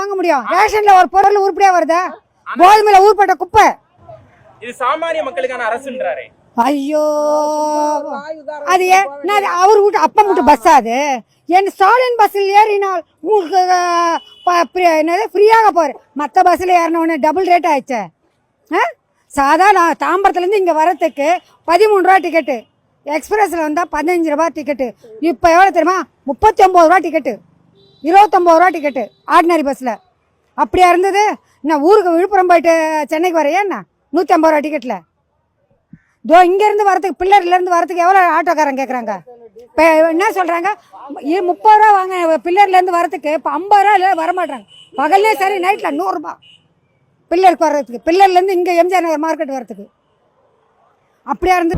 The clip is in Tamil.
வாங்க முடியும்? ரேஷன்ல ஒரு பொருள் உருப்படியா வருதா? கோதுமையில ஊர்பட்ட குப்பை. இது சாமானிய மக்களுக்கான அரசுன்றாரே. ஐயோ, அது அவர் வீட்டு அப்பா வீட்டு பஸ். அது என் ஸ்டாலின் பஸ்ஸில் ஏறினால் உங்களுக்கு என்னது ஃப்ரீயாக போகிறேன். மற்ற பஸ்ஸில் ஏறினோடனே டபுள் ரேட் ஆயிடுச்சு. சாதாரண தாம்பரத்துலேருந்து இங்கே வரத்துக்கு 13 ரூபா டிக்கெட்டு, எக்ஸ்பிரஸில் வந்தால் 15 ரூபா டிக்கெட்டு. இப்போ எவ்வளோ தெரியுமா? 39 ரூபா டிக்கெட்டு, 29 ரூபா டிக்கெட்டு ஆர்டினரி பஸ்ஸில். அப்படியா இருந்தது? நான் ஊருக்கு விழுப்புரம் போயிட்டு சென்னைக்கு வரையா என்ன 150 ரூபா டிக்கெட்டில்? தோ இங்கேருந்து வரத்துக்கு, பில்லர்லேருந்து வரத்துக்கு எவ்வளோ ஆட்டோக்காரன் கேட்குறாங்க? இப்போ என்ன சொல்கிறாங்க? 30 ரூபா வாங்க பில்லர்லேருந்து வரத்துக்கு. இப்போ 50 ரூபா இல்லை, வரமாட்டாங்க. பகல்லே சரி, நைட்டில் 100 ரூபா பில்லருக்கு வர்றதுக்கு, பில்லர்லேருந்து இங்கே எம்ஜிஆர் நகர் மார்க்கெட் வரத்துக்கு. அப்படியா இருந்து